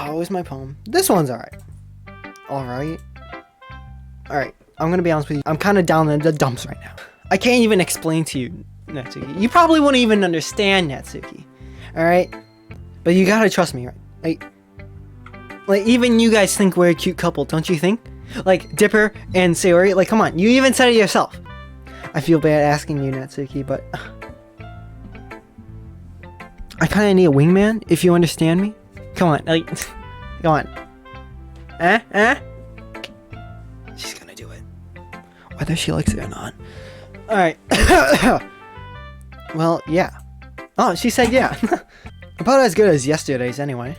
Oh, where's my poem? This one's alright. Alright. Alright, I'm gonna be honest with you. I'm kind of down in the dumps right now. I can't even explain to you, Natsuki. You probably wouldn't even understand, Natsuki. Alright? But you gotta trust me, right? Like, even you guys think we're a cute couple, don't you think? Like, Dipper and Sayori, like, come on. You even said it yourself. I feel bad asking you, Natsuki, but... I kinda need a wingman, if you understand me. Come on, like... Come on. She's gonna do it. Whether she likes it or not. Alright. Well, yeah. Oh, she said yeah. About as good as yesterday's, anyway.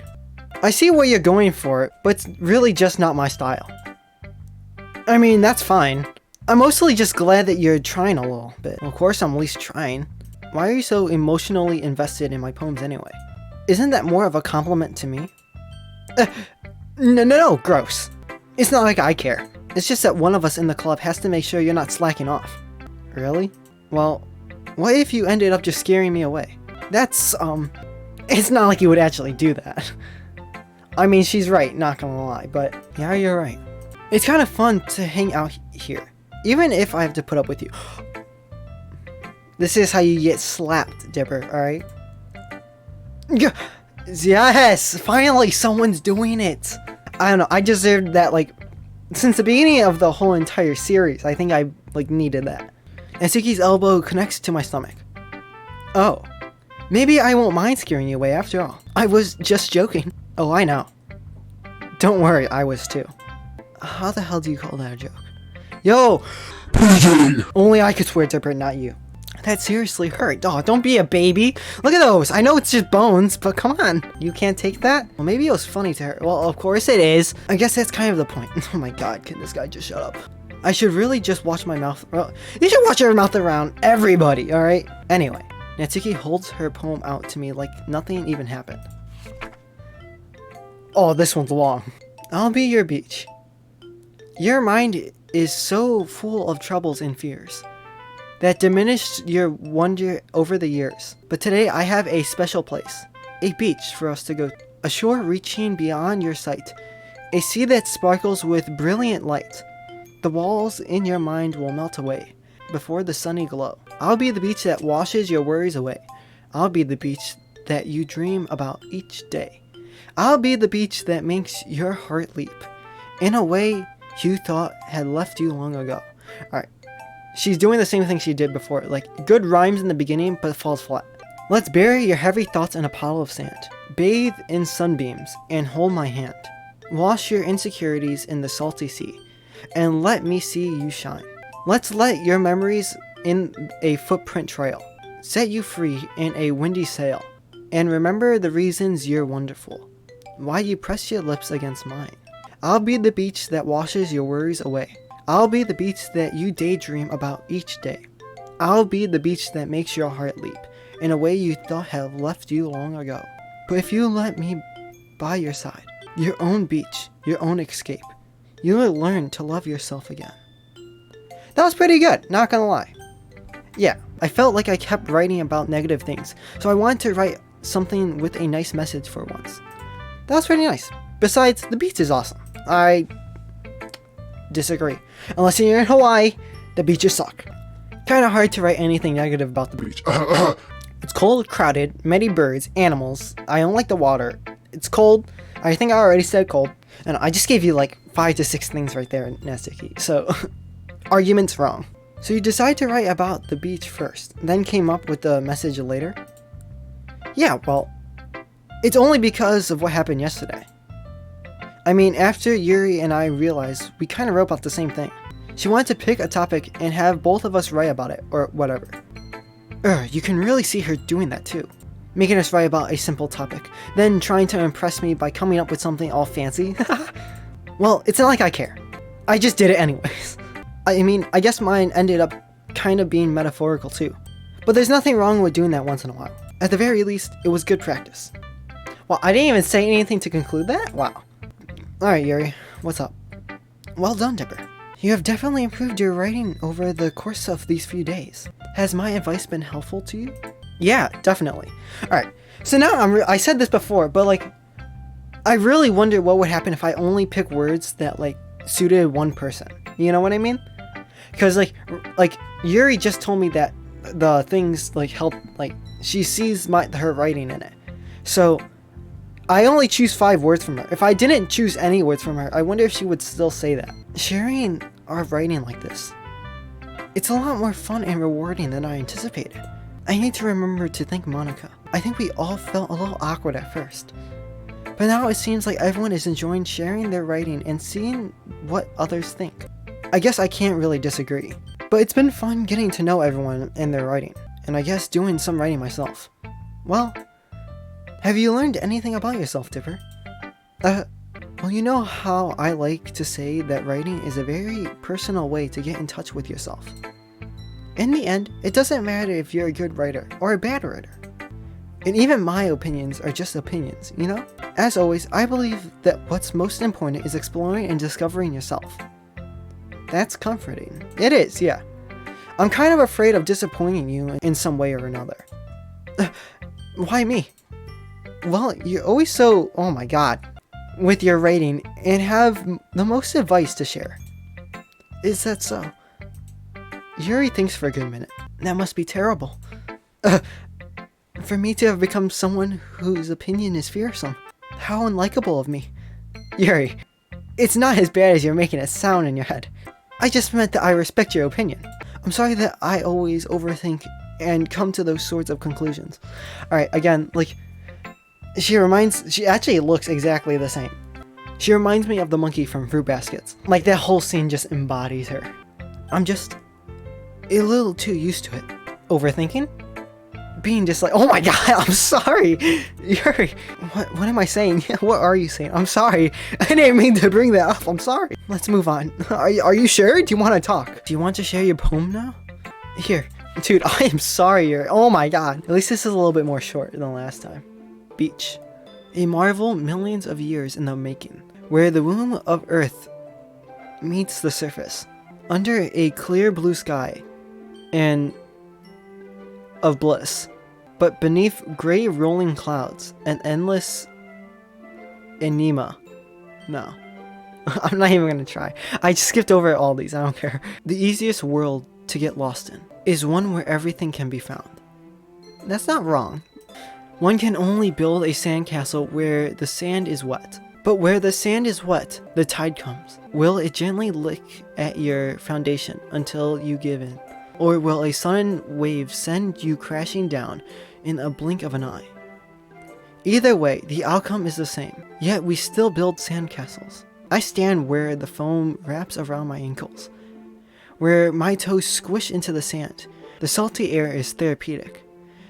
I see what you're going for, but it's really just not my style. I mean, that's fine. I'm mostly just glad that you're trying a little bit. Of course, I'm at least trying. Why are you so emotionally invested in my poems anyway? Isn't that more of a compliment to me? No, gross. It's not like I care. It's just that one of us in the club has to make sure you're not slacking off. Really? Well, what if you ended up just scaring me away? That's, it's not like you would actually do that. I mean, she's right, not gonna lie, but yeah, you're right. It's kind of fun to hang out here, even if I have to put up with you. This is how you get slapped, Dipper, alright? Yes! Finally, someone's doing it! I don't know, I deserved that, like, since the beginning of the whole entire series. I think I, like, needed that. Natsuki's elbow connects to my stomach. Oh. Maybe I won't mind scaring you away after all. I was just joking. Oh, I know. Don't worry, I was too. How the hell do you call that a joke? Yo! Only I could swear, Dipper, not you. That seriously hurt. Oh, don't be a baby. Look at those. I know it's just bones, but come on. You can't take that? Well, maybe it was funny to her. Well, of course it is. I guess that's kind of the point. Oh my god, can this guy just shut up? I should really just watch my mouth. Well, you should watch your mouth around everybody, alright? Anyway, Natsuki holds her poem out to me like nothing even happened. Oh, this one's long. I'll be your beach. Your mind is so full of troubles and fears that diminished your wonder over the years. But today I have a special place, a beach for us to go to. A shore reaching beyond your sight, a sea that sparkles with brilliant light. The walls in your mind will melt away before the sunny glow. I'll be the beach that washes your worries away. I'll be the beach that you dream about each day. I'll be the beach that makes your heart leap in a way you thought had left you long ago. Alright. She's doing the same thing she did before. Like, good rhymes in the beginning, but falls flat. Let's bury your heavy thoughts in a pile of sand. Bathe in sunbeams and hold my hand. Wash your insecurities in the salty sea and let me see you shine. Let's let your memories in a footprint trail set you free in a windy sail. And remember the reasons you're wonderful. Why you press your lips against mine. I'll be the beach that washes your worries away. I'll be the beach that you daydream about each day. I'll be the beach that makes your heart leap in a way you thought had left you long ago. But if you let me by your side, your own beach, your own escape, you will learn to love yourself again. That was pretty good, not gonna lie. Yeah, I felt like I kept writing about negative things, so I wanted to write something with a nice message for once. That was pretty nice. Besides, the beach is awesome. I disagree. Unless you're in Hawaii, the beaches suck. Kinda hard to write anything negative about the beach. It's cold, crowded, many birds, animals. I don't like the water. It's cold. I think I already said cold. And I just gave you like 5 to 6 things right there, Natsuki. So, argument's wrong. So you decide to write about the beach first, then came up with the message later? Yeah, well, it's only because of what happened yesterday. I mean, after Yuri and I realized we kind of wrote about the same thing. She wanted to pick a topic and have both of us write about it, or whatever. You can really see her doing that too. Making us write about a simple topic, then trying to impress me by coming up with something all fancy. Well, it's not like I care. I just did it anyways. I mean, I guess mine ended up kind of being metaphorical too. But there's nothing wrong with doing that once in a while. At the very least, it was good practice. Well, I didn't even say anything to conclude that? Wow. Alright, Yuri, what's up? Well done, Dipper. You have definitely improved your writing over the course of these few days. Has my advice been helpful to you? Yeah, definitely. Alright, so now I said this before, but like, I really wonder what would happen if I only pick words that like suited one person. You know what I mean? Because like Yuri just told me that the things like help, like she sees her writing in it. So I only choose 5 words from her. If I didn't choose any words from her, I wonder if she would still say that. Sharing our writing like this, it's a lot more fun and rewarding than I anticipated. I need to remember to thank Monica. I think we all felt a little awkward at first, but now it seems like everyone is enjoying sharing their writing and seeing what others think. I guess I can't really disagree, but it's been fun getting to know everyone and their writing, and I guess doing some writing myself. Well, have you learned anything about yourself, Dipper? Well, you know how I like to say that writing is a very personal way to get in touch with yourself. In the end, it doesn't matter if you're a good writer or a bad writer. And even my opinions are just opinions, you know? As always, I believe that what's most important is exploring and discovering yourself. That's comforting. It is, yeah. I'm kind of afraid of disappointing you in some way or another. Why me? Well, you're always so, oh my god, with your writing and have the most advice to share. Is that so? Yuri thinks for a good minute. That must be terrible. For me to have become someone whose opinion is fearsome. How unlikable of me. Yuri, it's not as bad as you're making it sound in your head. I just meant that I respect your opinion. I'm sorry that I always overthink and come to those sorts of conclusions. Alright, again, like, she actually looks exactly the same. She reminds me of the monkey from Fruit Baskets. Like, that whole scene just embodies her. I'm just a little too used to it. Overthinking? Being just like, oh my god, I'm sorry! Yuri, what am I saying? What are you saying? I'm sorry. I didn't mean to bring that up. I'm sorry. Let's move on. Are you sure? Do you want to talk? Do you want to share your poem now? Here. Dude, I am sorry, Yuri. Oh my god. At least this is a little bit more short than last time. Beach. A marvel millions of years in the making, where the womb of Earth meets the surface, under a clear blue sky, and of bliss, but beneath gray rolling clouds, an endless enigma. No, I'm not even gonna try. I just skipped over all these, I don't care. The easiest world to get lost in is one where everything can be found. That's not wrong. One can only build a sandcastle where the sand is wet. But where the sand is wet, the tide comes. Will it gently lick at your foundation until you give in? Or will a sudden wave send you crashing down in a blink of an eye? Either way, the outcome is the same. Yet we still build sandcastles. I stand where the foam wraps around my ankles, where my toes squish into the sand. The salty air is therapeutic.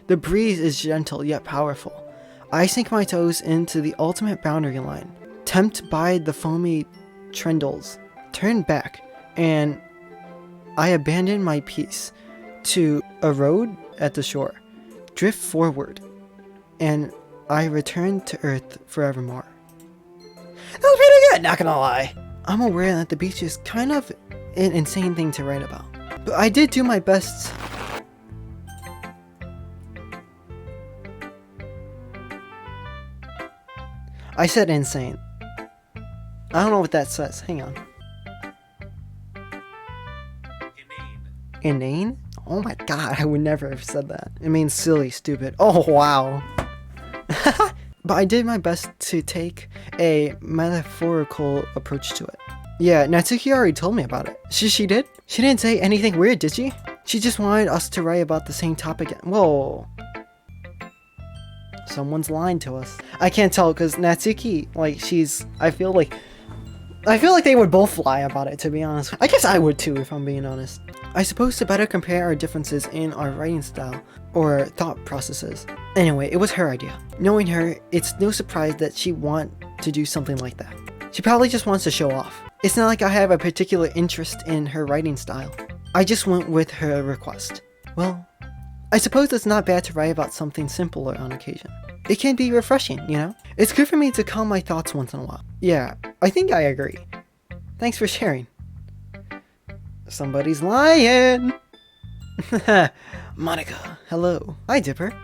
The breeze is gentle yet powerful. I sink my toes into the ultimate boundary line, tempted by the foamy trindles, turn back, and I abandon my peace to erode at the shore, drift forward, and I return to Earth forevermore. That was pretty good, not gonna lie. I'm aware that the beach is kind of an insane thing to write about, but I did do my best. I said insane. I don't know what that says. Hang on. Inane? Oh my god, I would never have said that. It means silly, stupid. Oh wow. But I did my best to take a metaphorical approach to it. Yeah, Natsuki already told me about it. She did? She didn't say anything weird, did she? She just wanted us to write about the same topic. Whoa. Someone's lying to us. I can't tell because Natsuki, like, I feel like they would both lie about it, to be honest. I guess I would too, if I'm being honest. I suppose to better compare our differences in our writing style or thought processes. Anyway, it was her idea. Knowing her, it's no surprise that she'd want to do something like that. She probably just wants to show off. It's not like I have a particular interest in her writing style. I just went with her request. Well, I suppose it's not bad to write about something simpler on occasion. It can be refreshing, you know? It's good for me to calm my thoughts once in a while. Yeah, I think I agree. Thanks for sharing. Somebody's lying! Monica, hello. Hi, Dipper.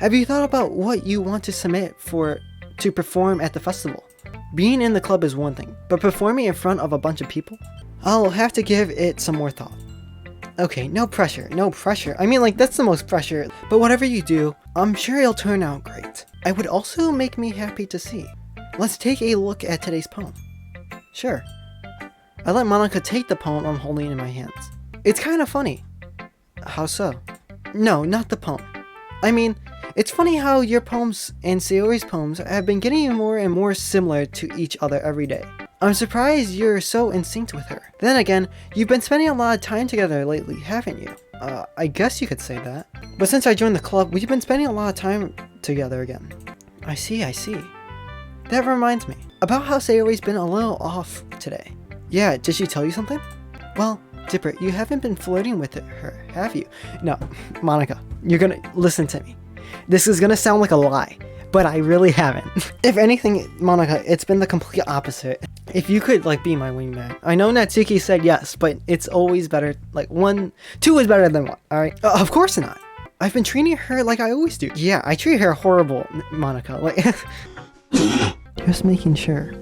Have you thought about what you want to submit to perform at the festival? Being in the club is one thing, but performing in front of a bunch of people? I'll have to give it some more thought. Okay, no pressure, no pressure. I mean, like, that's the most pressure. But whatever you do, I'm sure it'll turn out great. It would also make me happy to see. Let's take a look at today's poem. Sure. I let Monica take the poem I'm holding in my hands. It's kind of funny. How so? No, not the poem. I mean, it's funny how your poems and Sayori's poems have been getting more and more similar to each other every day. I'm surprised you're so in sync with her. Then again, you've been spending a lot of time together lately, haven't you? I guess you could say that. But since I joined the club, we've been spending a lot of time together again. I see. That reminds me, about how Sayori's been a little off today. Yeah, did she tell you something? Well, Dipper, you haven't been flirting with her, have you? No, Monica, you're gonna listen to me. This is gonna sound like a lie, but I really haven't. If anything, Monica, it's been the complete opposite. If you could, like, be my wingman. I know Natsuki said yes, but it's always better, like, two is better than one, alright? Of course not. I've been treating her like I always do. Yeah, I treat her horrible, Monica, like... Just making sure.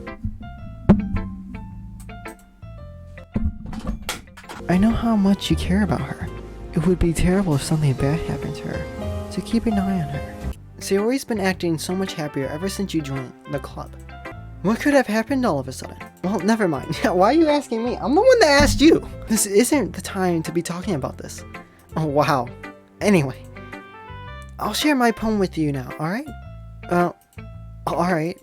I know how much you care about her. It would be terrible if something bad happened to her, so keep an eye on her. Sayori's been acting so much happier ever since you joined the club. What could have happened all of a sudden? Well, never mind. Why are you asking me? I'm the one that asked you! This isn't the time to be talking about this. Oh, wow. Anyway. I'll share my poem with you now, alright? Alright.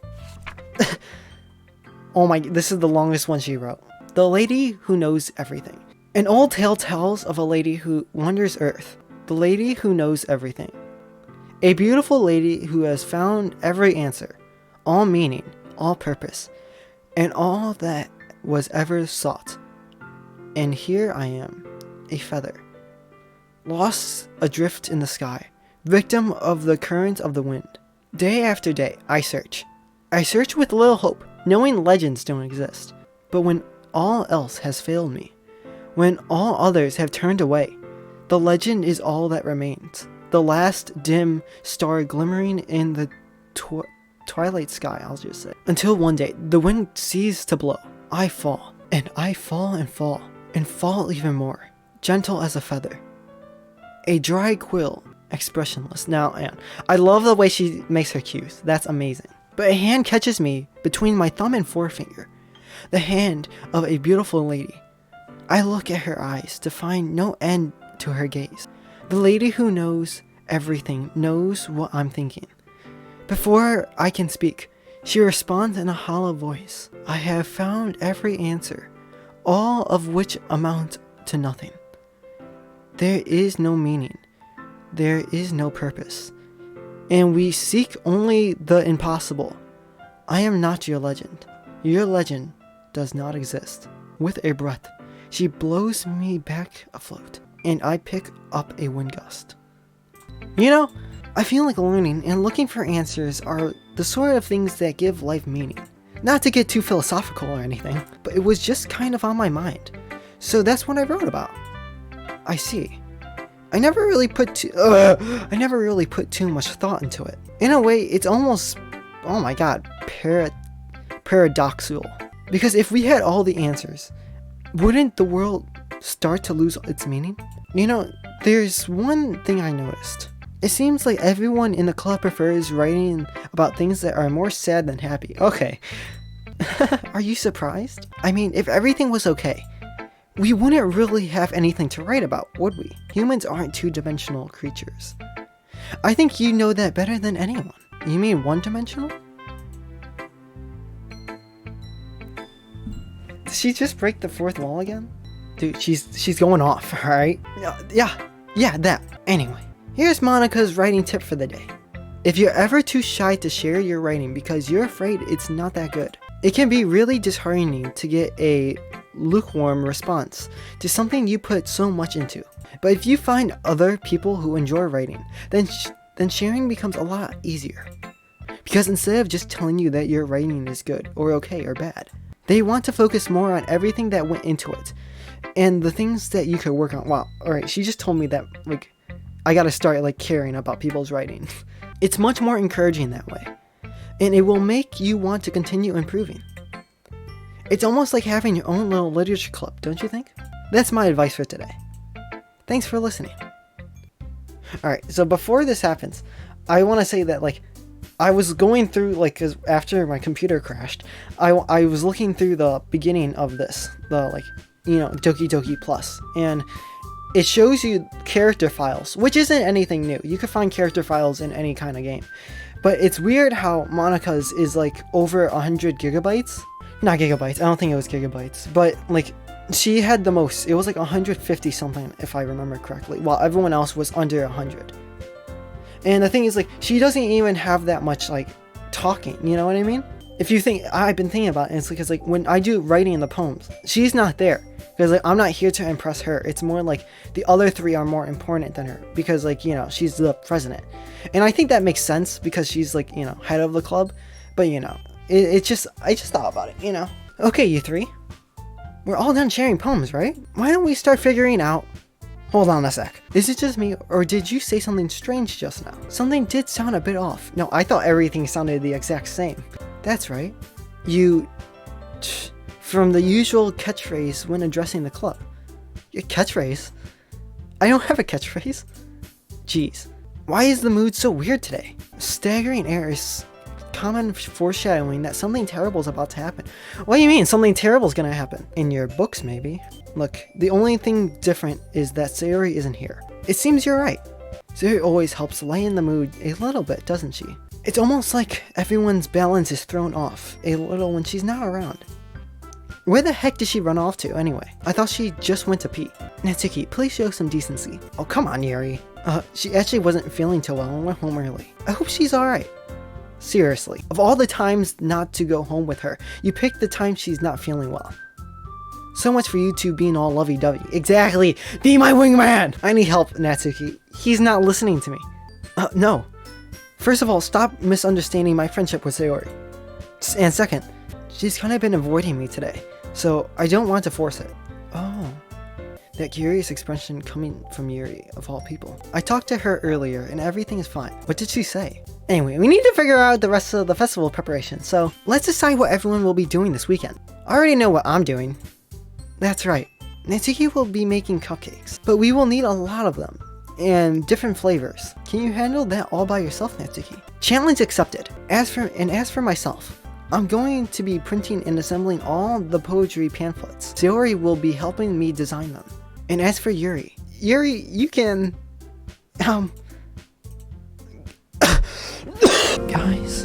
Oh my, this is the longest one she wrote. The Lady Who Knows Everything. An old tale tells of a lady who wanders earth. The lady who knows everything. A beautiful lady who has found every answer, all meaning, all purpose, and all that was ever sought. And here I am, a feather, lost adrift in the sky, victim of the current of the wind. Day after day, I search. I search with little hope, knowing legends don't exist. But when all else has failed me, when all others have turned away, the legend is all that remains. The last dim star glimmering in the twilight sky, I'll just say. Until one day, the wind ceases to blow. I fall, and I fall and fall, and fall even more, gentle as a feather. A dry quill, expressionless. Now, Anne, I love the way she makes her cues. That's amazing. But a hand catches me between my thumb and forefinger. The hand of a beautiful lady. I look at her eyes to find no end to her gaze. The lady who knows everything knows what I'm thinking. Before I can speak, she responds in a hollow voice. I have found every answer, all of which amount to nothing. There is no meaning. There is no purpose. And we seek only the impossible. I am not your legend. Your legend does not exist. With a breath, she blows me back afloat, and I pick up a wind gust. You know, I feel like learning and looking for answers are the sort of things that give life meaning. Not to get too philosophical or anything, but it was just kind of on my mind. So that's what I wrote about. I see. I never really put too much thought into it. In a way, it's almost, oh my god, paradoxical. Because if we had all the answers, wouldn't the world start to lose its meaning? You know, there's one thing I noticed. It seems like everyone in the club prefers writing about things that are more sad than happy. Okay. Are you surprised? I mean, if everything was okay, we wouldn't really have anything to write about, would we? Humans aren't two-dimensional creatures. I think you know that better than anyone. You mean one-dimensional? Did she just break the fourth wall again? Dude, she's going off, alright? Yeah, that. Anyway, here's Monica's writing tip for the day. If you're ever too shy to share your writing because you're afraid it's not that good, it can be really disheartening to get a lukewarm response to something you put so much into. But if you find other people who enjoy writing, then sharing becomes a lot easier. Because instead of just telling you that your writing is good or okay or bad, they want to focus more on everything that went into it and the things that you could work on. Wow, alright, she just told me that, like, I gotta start, like, caring about people's writing. It's much more encouraging that way. and it will make you want to continue improving. It's almost like having your own little literature club, don't you think? That's my advice for today. Thanks for listening. Alright, so before this happens, I want to say that, like, I was going through, like, cause after my computer crashed, I was looking through the beginning of this, the, like, you know, Doki Doki Plus, and it shows you character files, which isn't anything new. You can find character files in any kind of game. But it's weird how Monika's is, like, over 100 gigabytes. Not gigabytes, I don't think it was gigabytes, but, like, she had the most. It was like 150 something, if I remember correctly, while everyone else was under 100. And the thing is, like, she doesn't even have that much, like, talking, you know what I mean? If you think, I've been thinking about it, it's because, like, when I do writing in the poems, she's not there. Because, like, I'm not here to impress her. It's more like the other three are more important than her. Because, like, you know, she's the president. And I think that makes sense because she's, like, you know, head of the club. But, you know, I just thought about it, you know? Okay, you three. We're all done sharing poems, right? Why don't we start figuring out... Hold on a sec. Is it just me, or did you say something strange just now? Something did sound a bit off. No, I thought everything sounded the exact same. That's right. You... From the usual catchphrase when addressing the club. Your catchphrase? I don't have a catchphrase. Jeez. Why is the mood so weird today? Staggering air is common foreshadowing that something terrible is about to happen. What do you mean something terrible is gonna happen? In your books, maybe. Look, the only thing different is that Sayori isn't here. It seems you're right. Sayori always helps lighten the mood a little bit, doesn't she? It's almost like everyone's balance is thrown off a little when she's not around. Where the heck did she run off to, anyway? I thought she just went to pee. Natsuki, please show some decency. Oh, come on, Yuri. She actually wasn't feeling too well and went home early. I hope she's alright. Seriously, of all the times not to go home with her, you picked the time she's not feeling well. So much for you two being all lovey-dovey. Exactly! Be my wingman! I need help, Natsuki. He's not listening to me. No. First of all, stop misunderstanding my friendship with Sayori. And second, she's kind of been avoiding me today, so I don't want to force it. Oh. That curious expression coming from Yuri, of all people. I talked to her earlier, and everything is fine. What did she say? Anyway, we need to figure out the rest of the festival preparation, so let's decide what everyone will be doing this weekend. I already know what I'm doing. That's right. Natsuki will be making cupcakes, but we will need a lot of them, and different flavors. Can you handle that all by yourself, Natsuki? Challenge accepted. As for myself, I'm going to be printing and assembling all the poetry pamphlets. Sayori will be helping me design them. And as for Yuri, you can... Guys,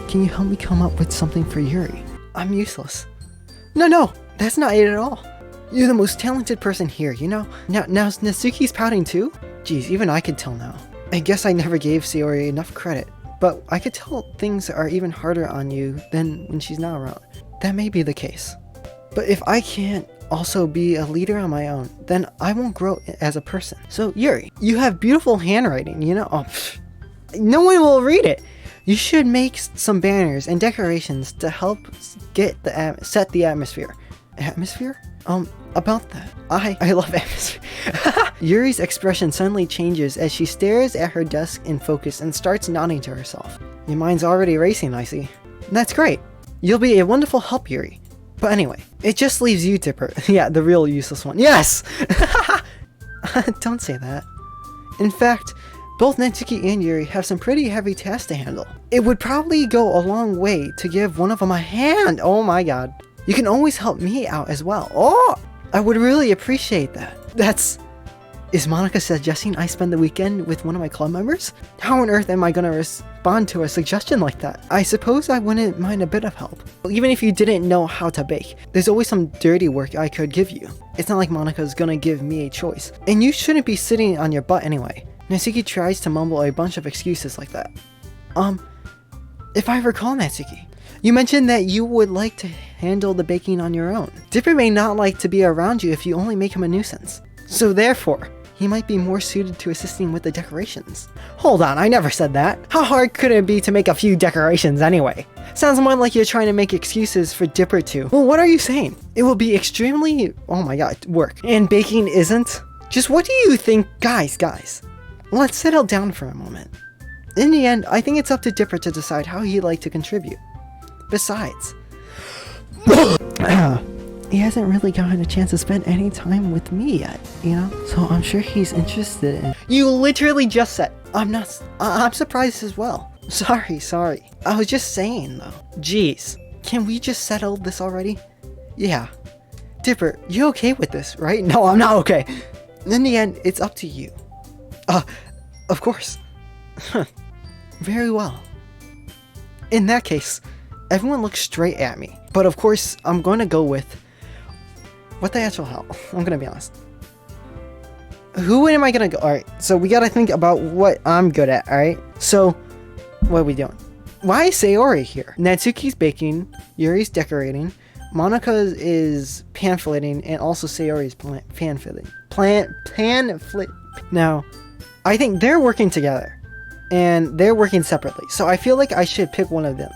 can you help me come up with something for Yuri? I'm useless. No, that's not it at all. You're the most talented person here, you know? Now Natsuki's pouting too? Jeez, even I could tell now. I guess I never gave Sayori enough credit, but I could tell things are even harder on you than when she's not around. That may be the case. But if I can't also be a leader on my own, then I won't grow as a person. So Yuri, you have beautiful handwriting, you know? Oh, no one will read it. You should make some banners and decorations to help get set the atmosphere. Atmosphere? About that. I love atmosphere. Yuri's expression suddenly changes as she stares at her desk in focus and starts nodding to herself. Your mind's already racing, I see. That's great. You'll be a wonderful help, Yuri. But anyway, it just leaves you, Dipper. Yeah, the real useless one. Yes! Don't say that. In fact, both Natsuki and Yuri have some pretty heavy tasks to handle. It would probably go a long way to give one of them a hand. Oh my god. You can always help me out as well. Oh! I would really appreciate that. Is Monika suggesting I spend the weekend with one of my club members? How on earth am I gonna respond to a suggestion like that? I suppose I wouldn't mind a bit of help. Even if you didn't know how to bake, there's always some dirty work I could give you. It's not like Monika's gonna give me a choice. And you shouldn't be sitting on your butt anyway. Natsuki tries to mumble a bunch of excuses like that. If I recall, Natsuki, you mentioned that you would like to handle the baking on your own. Dipper may not like to be around you if you only make him a nuisance. So therefore, he might be more suited to assisting with the decorations. Hold on, I never said that. How hard could it be to make a few decorations anyway? Sounds more like you're trying to make excuses for Dipper too. Well, what are you saying? It will be extremely, oh my god, work. And baking isn't? Just what do you think? Guys, let's settle down for a moment. In the end, I think it's up to Dipper to decide how he'd like to contribute. Besides, he hasn't really gotten a chance to spend any time with me yet, you know? So I'm sure he's interested in... You literally just said... I'm surprised as well. Sorry. I was just saying, though. Jeez. Can we just settle this already? Yeah. Dipper, you okay with this, right? No, I'm not okay. In the end, it's up to you. Of course. Very well. In that case, everyone looks straight at me. But of course, I'm going to go with... What the actual hell? I'm going to be honest. Who am I going to go? Alright, so we got to think about what I'm good at, alright? So, what are we doing? Why is Sayori here? Natsuki's baking, Yuri's decorating, Monica is pamphleting, and also Sayori's panfleting. Now, I think they're working together, and they're working separately, so I feel like I should pick one of them.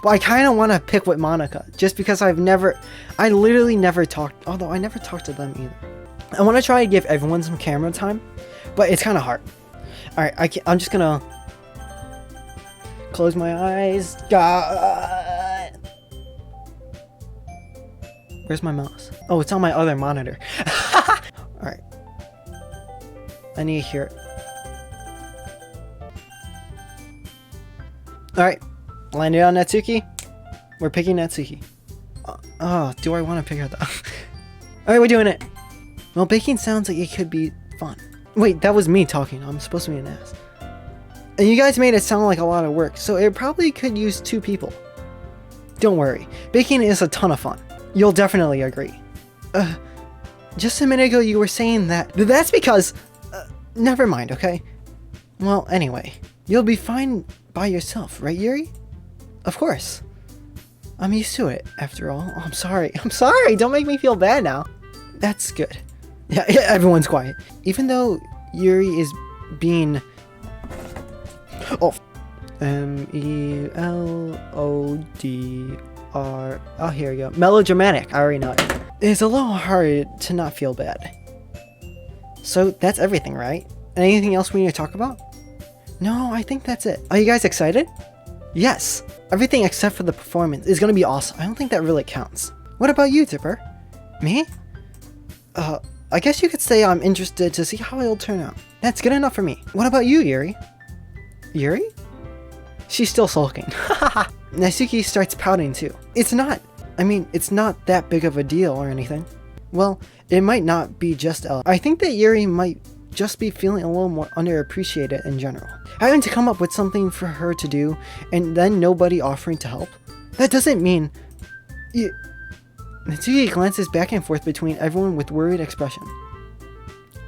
But I kind of want to pick with Monica, just because I literally never talked, although I never talked to them either. I want to try to give everyone some camera time, but it's kind of hard. Alright, I'm just gonna close my eyes. God. Where's my mouse? Oh, it's on my other monitor. Alright. I need to hear it. Alright. Landed on Natsuki. We're picking Natsuki. Do I want to pick her though? Alright, we're doing it. Well, baking sounds like it could be fun. Wait, that was me talking. I'm supposed to be an ass. And you guys made it sound like a lot of work, so it probably could use 2 people. Don't worry. Baking is a ton of fun. You'll definitely agree. Just a minute ago you were saying that. That's because... never mind, okay? Well, anyway. You'll be fine by yourself, right, Yuri? Of course. I'm used to it, after all. Oh, I'm sorry. Don't make me feel bad now. That's good. Yeah, everyone's quiet. Even though Yuri is being... Oh. M-E-L-O-D-R... Oh, here we go. Melodramatic. I already know it. It's a little hard to not feel bad. So, that's everything, right? Anything else we need to talk about? No, I think that's it. Are you guys excited? Yes. Everything except for the performance is gonna be awesome. I don't think that really counts. What about you, Dipper? Me? I guess you could say I'm interested to see how it'll turn out. That's good enough for me. What about you, Yuri? Yuri? She's still sulking. Natsuki starts pouting too. It's not that big of a deal or anything. Well, it might not be just Ella. I think that Yuri might just be feeling a little more underappreciated in general. Having to come up with something for her to do, and then nobody offering to help. That doesn't mean... Natsuki glances back and forth between everyone with worried expression.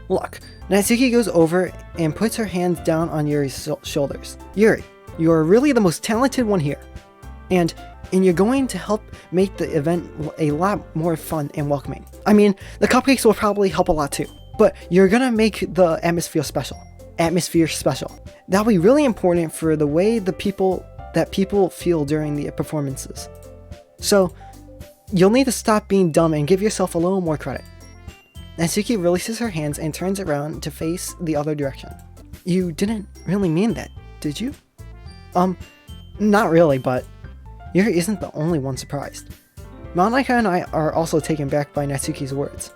Look, Natsuki goes over and puts her hands down on Yuri's shoulders. Yuri, you are really the most talented one here. And you're going to help make the event a lot more fun and welcoming. I mean, the cupcakes will probably help a lot too. But you're gonna make the atmosphere special. That'll be really important for the way people feel during the performances. So, you'll need to stop being dumb and give yourself a little more credit. Natsuki releases her hands and turns around to face the other direction. You didn't really mean that, did you? Not really, but Yuri isn't the only one surprised. Monica and I are also taken back by Natsuki's words.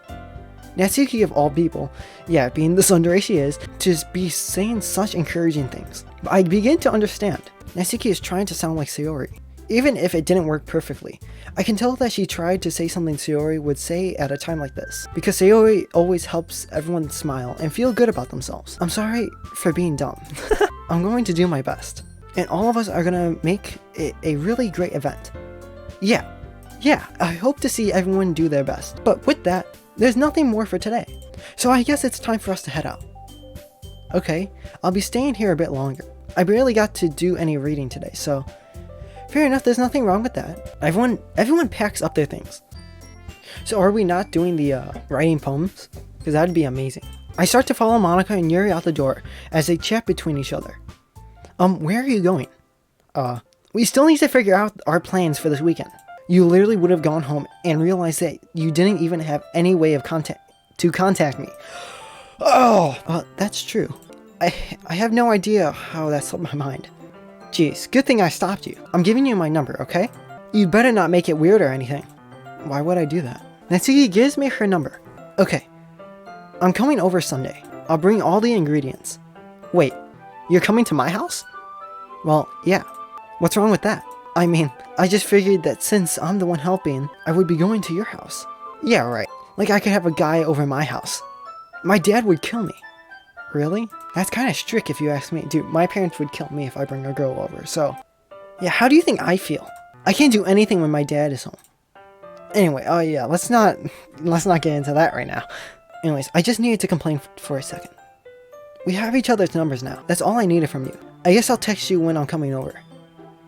Natsuki, of all people, yeah, being the tsundere she is, to be saying such encouraging things. But I begin to understand. Natsuki is trying to sound like Sayori. Even if it didn't work perfectly, I can tell that she tried to say something Sayori would say at a time like this, because Sayori always helps everyone smile and feel good about themselves. I'm sorry for being dumb. I'm going to do my best, and all of us are gonna make it a really great event. Yeah, I hope to see everyone do their best. But with that, there's nothing more for today, so I guess it's time for us to head out. Okay, I'll be staying here a bit longer. I barely got to do any reading today, so fair enough, there's nothing wrong with that. Everyone packs up their things. So are we not doing the writing poems? Because that'd be amazing. I start to follow Monica and Yuri out the door as they chat between each other. Where are you going? We still need to figure out our plans for this weekend. You literally would have gone home and realized that you didn't even have any way of contact me. Oh, that's true. I have no idea how that slipped my mind. Jeez, good thing I stopped you. I'm giving you my number, okay? You better not make it weird or anything. Why would I do that? Natsuki gives me her number. Okay. I'm coming over Sunday. I'll bring all the ingredients. Wait, you're coming to my house? Well, yeah. What's wrong with that? I mean, I just figured that since I'm the one helping, I would be going to your house. Yeah, right. Like I could have a guy over my house. My dad would kill me. Really? That's kind of strict if you ask me. Dude, my parents would kill me if I bring a girl over, so... Yeah, how do you think I feel? I can't do anything when my dad is home. Anyway, oh yeah, let's not get into that right now. Anyways, I just needed to complain for a second. We have each other's numbers now. That's all I needed from you. I guess I'll text you when I'm coming over.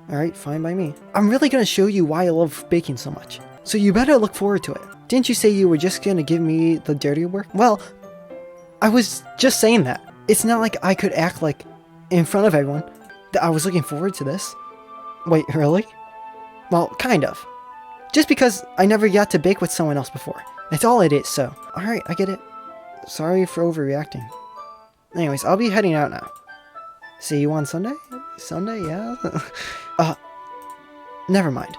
Alright, fine by me. I'm really gonna show you why I love baking so much. So you better look forward to it. Didn't you say you were just gonna give me the dirty work? Well, I was just saying that. It's not like I could act like, in front of everyone, that I was looking forward to this. Wait, really? Well, kind of. Just because I never got to bake with someone else before. That's all it is, so. Alright, I get it. Sorry for overreacting. Anyways, I'll be heading out now. See you on Sunday? Sunday, yeah? Never mind.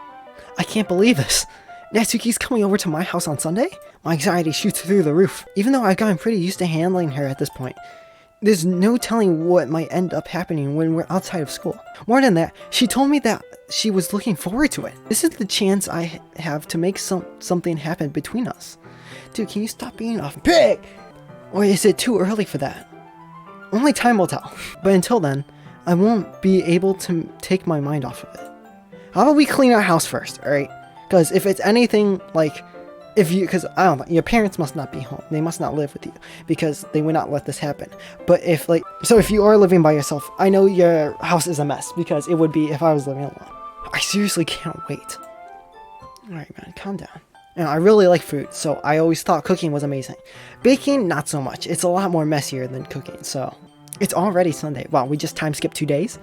I can't believe this. Natsuki's coming over to my house on Sunday? My anxiety shoots through the roof. Even though I've gotten pretty used to handling her at this point, there's no telling what might end up happening when we're outside of school. More than that, she told me that she was looking forward to it. This is the chance I have to make something happen between us. Dude, can you stop being a pig? Or is it too early for that? Only time will tell. But until then, I won't be able to take my mind off of it. How about we clean our house first, alright? Because if it's anything like, because I don't know, your parents must not be home. They must not live with you because they would not let this happen. But if if you are living by yourself, I know your house is a mess because it would be if I was living alone. I seriously can't wait. Alright, man, calm down. I really like food, so I always thought cooking was amazing. Baking, not so much. It's a lot more messier than cooking, so. It's already Sunday. Wow, we just time skipped 2 days?